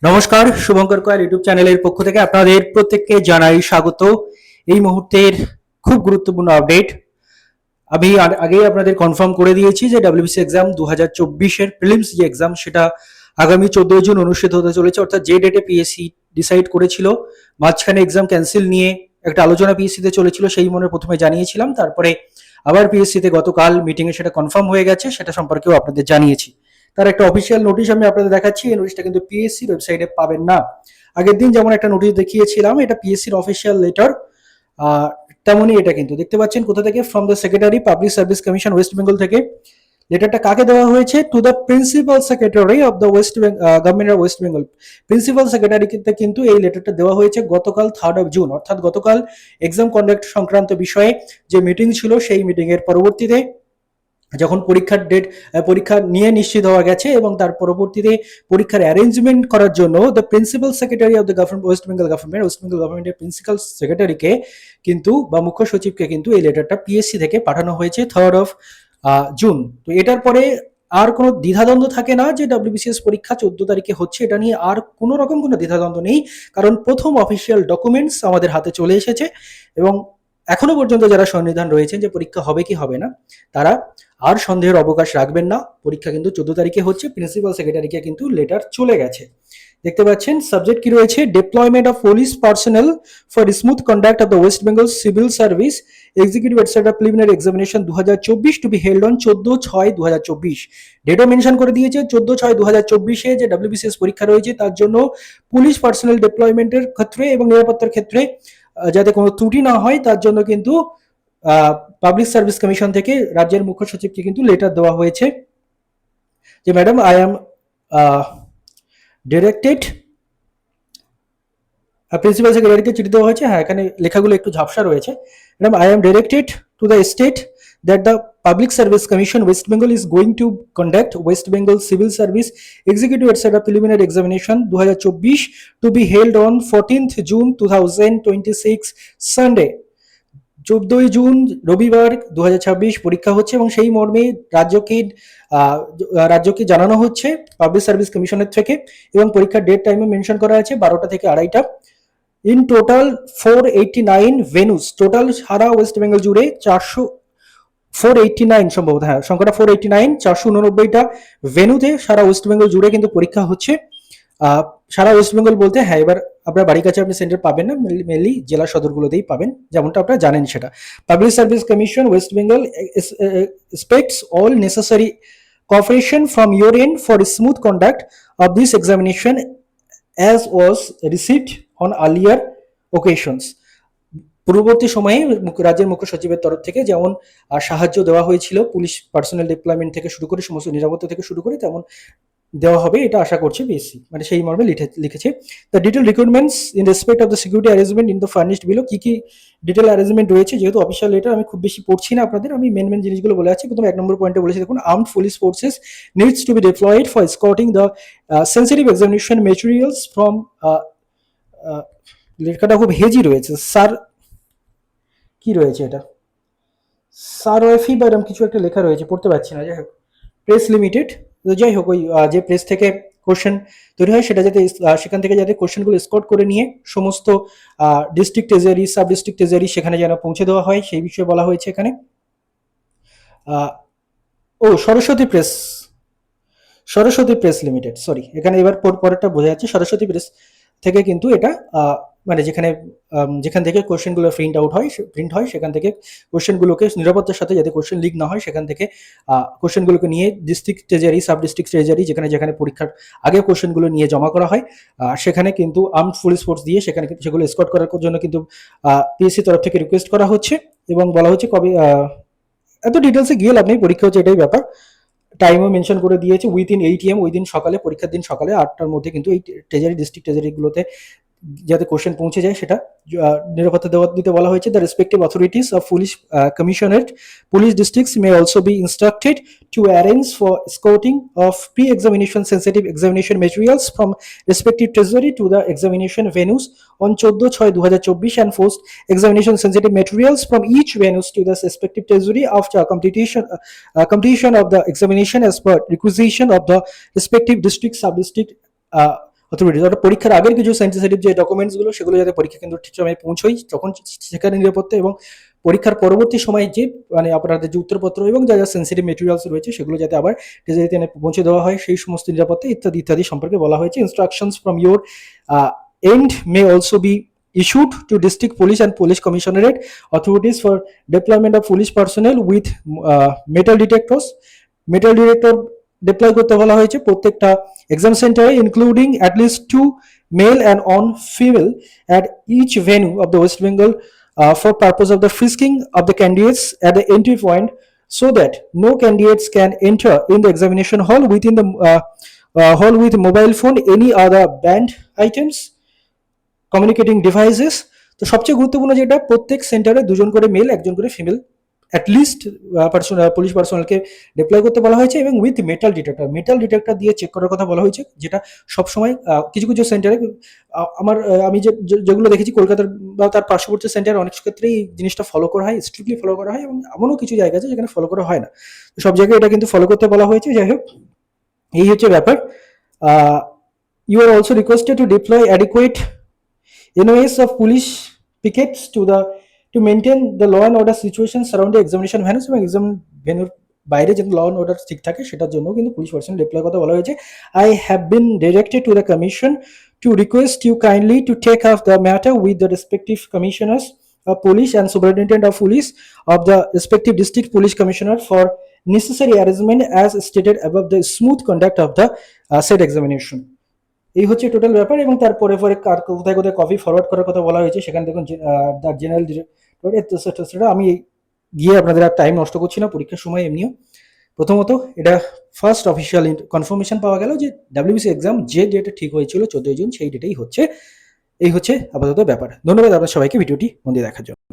নমস্কার, শুভঙ্কর কয়াল ইউটিউব চ্যানেলের পক্ষ থেকে আপনাদের প্রত্যেককে জানাই স্বাগত। এই মুহূর্তের খুব গুরুত্বপূর্ণ আপডেট। আমি আগেই আপনাদের কনফার্ম করে দিয়েছি যে ডাব্লিউবিসি এক্সাম 2024-এর প্রিলিমস যে এক্সাম সেটা আগামী 14 জুন অনুষ্ঠিত হতে চলেছে, অর্থাৎ যে ডেটে পিএসসি ডিসাইড করেছিল। মাঝখানে এক্সাম ক্যান্সেল নিয়ে একটা আলোচনা পিএসসিতে চলেছিল, সেই মনে প্রথমে জানিয়েছিলাম। তারপরে আবার পিএসসিতে গতকাল মিটিংয়ে সেটা কনফার্ম হয়ে গেছে, সেটা সম্পর্কেও আপনাদের জানিয়েছি। তার একটা অফিসিয়াল নোটিশ আমি আপনাদের দেখাচ্ছি। এই নোটিশটা কিন্তু পিএসসির ওয়েবসাইটে পাবেন না। আগের দিন যেমন একটা নোটিশ দেখিয়েছিলাম, এটা পিএসসির অফিসিয়াল লেটার, তেমনই এটা কিন্তু দেখতে পাচ্ছেন কোথা থেকে, from the secretary public service commission West Bengal থেকে। লেটারটা কাকে দেওয়া হয়েছে? To the principal secretary of the government of West Bengal. Principal সেক্রেটারিকে কিন্তু এই লেটারটা দেওয়া হয়েছে গতকাল 3 জুন, অর্থাৎ গতকাল এক্সাম কন্ডাক্ট সংক্রান্ত বিষয়ে যে মিটিং ছিল, সেই মিটিং এর পরবর্তীতে যখন পরীক্ষার ডেট, পরীক্ষা নিয়ে নিশ্চিত হওয়া গেছে এবং তার পরবর্তীতে পরীক্ষার অ্যারেঞ্জমেন্ট করার জন্য the principal secretary of the West Bengal গভর্নমেন্টের প্রিন্সিপাল সেক্রেটারিকে কিন্তু বা মুখ্য সচিবকে কিন্তু এই লেটারটা পিএসসি থেকে পাঠানো হয়েছে 3 জুন। তো এটার পরে আর কোনো দ্বিধাদ্বন্দ্ব থাকে না যে ডাব্লিউবিসিএস পরীক্ষা 14 তারিখে হচ্ছে, এটা নিয়ে আর কোনো রকম কোনো দ্বিধাদ্বন্দ্ব নেই, কারণ প্রথম অফিসিয়াল ডকুমেন্টস আমাদের হাতে চলে এসেছে। এবং এখনো পর্যন্ত যারা সন্নিধান রয়েছেন যে পরীক্ষা হবে কি হবে না, তারা আর সন্দেহের অবকাশ রাখবেন না। পরীক্ষা কিন্তু 14 তারিখে হচ্ছে। প্রিন্সিপাল সেক্রেটারিকে কিন্তু লেটার চলে গেছে। দেখতে পাচ্ছেন সাবজেক্ট কি রয়েছে, deployment of police personnel for smooth conduct of the West Bengal civil service executive etcetera preliminary examination 2024 to be held on 14/6/2024। ডেটও মেনশন করে দিয়েছে 14/6/2024-এ যে ডাব্লিউবিসিএস পরীক্ষা রয়েছে, তার জন্য পুলিশ পার্সোনাল ডিপ্লয়মেন্টের ক্ষেত্রে এবং নিরাপত্তার ক্ষেত্রে যাতে কোনো ত্রুটি না হয়, তার জন্য কিন্তু পাবলিক সার্ভিস কমিশন থেকে রাজ্যের মুখ্য সচিবকে কিন্তু লেটার দেওয়া হয়েছে যে madam I am directed. Principal সেক্রেটারিকে চিঠি দেওয়া হয়েছে। হ্যাঁ, এখানে লেখাগুলো একটু ঝাপসা রয়েছে। Madam I am directed to the state that the Public Service Commission West Bengal is going to conduct West Bengal Civil Service Executive etc. Preliminary Examination 2024 to be held on 14th June 2026 Sunday। 14 June রবিবার 2026 পরীক্ষা হচ্ছে এবং সেই মর্মে রাজ্যকে জানানো হচ্ছে public service কমিশনের থেকে। এবং পরীক্ষার ডেট টাইমে মেনশন করা আছে 12টা থেকে 2:30টা। ইন টোটাল 489 ভেনুস, টোটাল সারা ওয়েস্ট বেঙ্গল জুড়ে 489 সম্ভবত, হ্যাঁ সংখ্যাটা 489, 489টা ভেনুতে সারা ওয়েস্ট বেঙ্গল জুড়ে কিন্তু পরীক্ষা হচ্ছে। সারা ওয়েস্ট বেঙ্গল বলতে হ্যাঁ, এবার আপনার বাড়ির কাছে আপনি সেন্টার পাবেন না, মেনলি জেলা সদরগুলোতেই পাবেন, যেমনটা আপনারা জানেন সেটা। Public service commission West Bengal expects all necessary cooperation from your end for smooth conduct of this examination as was received on earlier occasions। পূর্ববর্তী সময়ে রাজ্যের মুখ্য সচিবের তরফ থেকে যেমন সাহায্য দেওয়া হয়েছিল পুলিশ পার্সোনাল ডিপ্লয়মেন্ট থেকে শুরু করে সমস্ত নিরাপত্তা থেকে শুরু করে, তেমন দেওয়া হবে এটা আশা করছে পিএসসি, মানে সেই মর্মে লিখেছে। The detail recruitments in respect of the security arrangement in the furnished below. কি কি ডিটেল অ্যারেঞ্জমেন্ট রয়েছে, যেহেতু অফিসিয়াল লেটার আমি খুব বেশি পড়ছি না আপনাদের, আমি মেন জিনিসগুলো বলে আছি। প্রথমে 1 নম্বর পয়েন্টে বলেছি, দেখুন armed police forces needs to be deployed for escorting the sensitive examination materials from, লেখাটা খুব হেজি রয়েছে, স্যার কি রয়েছে এটা, সারওয়েফি বা এরকম কিছু একটা লেখা রয়েছে, পড়তে পারছি না। যাই হোক, প্রেস লিমিটেড, যাই হোক ওই যে প্রেস থেকে কোশ্চেন তৈরি হয় সেটা যাতে সেখান থেকে যাতে কোশ্চেনগুলো স্কট করে নিয়ে সমস্ত district treasury sub district treasury সেখানে যেন পৌঁছে দেওয়া হয়, সেই বিষয়ে বলা হয়েছে এখানে। ও সরস্বতী প্রেস লিমিটেড, সরি, এখানে এবার পরেরটা বোঝা যাচ্ছে। সরস্বতী প্রেস থেকে কিন্তু এটা মানে যেখান থেকে কোশ্চেনগুলো প্রিন্ট হয় সেখান থেকে কোশ্চেনগুলোকে নিরাপত্তার সাথে যাতে কোশ্চেন লিক না হয়, সেখান থেকে কোশ্চেনগুলোকে নিয়ে district treasury sub district treasury যেখানে পরীক্ষার আগে কোশ্চেনগুলো নিয়ে জমা করা হয়, সেখানে কিন্তু আর্মড পুলিশ ফোর্স দিয়ে সেখানে কিন্তু সেগুলো এসকর্ট করার জন্য কিন্তু পিএসসি তরফ থেকে রিকোয়েস্ট করা হচ্ছে। এবং বলা হচ্ছে কবে, এত ডিটেলসে গিয়ে লাভ নেই, পরীক্ষা হচ্ছে এটাই ব্যাপার। টাইমও মেনশন করে দিয়েছে, উইদিন 8 AM, ওই দিন সকালে, পরীক্ষার দিন সকালে 8টার মধ্যে কিন্তু এই ট্রেজারি ডিস্ট্রিক্ট ট্রেজারিগুলোতে যাতে কোশ্চেন পৌঁছে যায় সেটা নিরাপত্তা দিতে বলা হয়েছে। The respective authorities of police commissionerate police districts may also be instructed to arrange for escorting of pre examination sensitive examination materials from respective treasury to the examination venues on 14/6/2024 and post examination sensitive materials from each venues to the respective treasury after completion of the examination as per requisition of the respective district sub district authorities, অর্থাৎ পরীক্ষার আগের কিছু sensitive যে ডকুমেন্টসগুলো সেগুলো যাতে পরীক্ষা কেন্দ্র ঠিক সময়ে পৌঁছয়, তখন সেখানে নিরাপত্তা এবং পরীক্ষার পরবর্তী সময়ে যে মানে আপনাদের যে উত্তরপত্র এবং যা যা সেন্সিটিভ মেটেরিয়ালস রয়েছে সেগুলো যাতে আবার ট্রেজারিতে পৌঁছে দেওয়া হয়, সেই সমস্ত নিরাপত্তা ইত্যাদি ইত্যাদি সম্পর্কে বলা হয়েছে। Instructions from your end may also be issued to district police and police commissionerate authorities for deployment of police personnel with metal detectors. metal detector deploy করতে বলা হয়েছে প্রত্যেকটা এক্সাম সেন্টারে, including at least 2 male and 1 female at each venue of the West Bengal for purpose of the frisking of the candidates at the entry point, so that no candidates can enter in the examination hall within the hall with mobile phone, any other banned items, communicating devices. তো সবচেয়ে গুরুত্বপূর্ণ যেটা, প্রত্যেক সেন্টারে 2 জন করে mail 1 জন করে female at least police পার্সোনালকে deploy করতে বলা হয়েছে, এবং উইথ মেটাল ডিটেক্টর দিয়ে চেক করার কথা বলা হয়েছে, যেটা সবসময় কিছু কিছু সেন্টারে আমি যেগুলো দেখেছি কলকাতার বা তার পার্শ্ববর্তী সেন্টারে অনেক ক্ষেত্রেই এই জিনিসটা ফলো করা হয়, স্ট্রিক্টলি ফলো করা হয়, এবং এমনও কিছু জায়গা আছে যেখানে ফলো করা হয় না। সব জায়গায় এটা কিন্তু ফলো করতে বলা হয়েছে। যাই হোক, এই হচ্ছে ব্যাপার। You are also requested to deploy adequate NOS of police pickets to maintain the law and order situation surrounding examination venues, এবং এক্সাম ভেন্যুর বাইরে যেন ল অ্যান্ড অর্ডার ঠিক থাকে সেটার জন্য কিন্তু পুলিশ পার্সন ডিপ্লয় কথা বলা হয়েছে। I have been directed to the commission to request you kindly to take up the matter with the respective commissioners of police and superintendent of police of the respective district police commissioner for necessary arrangement as stated above, the smooth conduct of the said examination. এই হচ্ছে total ব্যাপার। এবং তারপরে কোথায় কোথায় copy forward করার কথা বলা হয়েছে, সেখানে দেখুন দ্য জেনারেল ডিরেক্টর, সেটা আমি গিয়ে আপনাদের আর টাইম নষ্ট করছি না, পরীক্ষার সময় এমনিও। প্রথমত এটা ফার্স্ট অফিসিয়াল কনফার্মেশন পাওয়া গেল যে WBC এক্সাম যে ডেটে ঠিক হয়েছিল 14 জুন সেই ডেটেই হচ্ছে। এই হচ্ছে আপাতত ব্যাপার। ধন্যবাদ আপনার সবাইকে ভিডিওটি মন দিয়ে দেখার জন্য।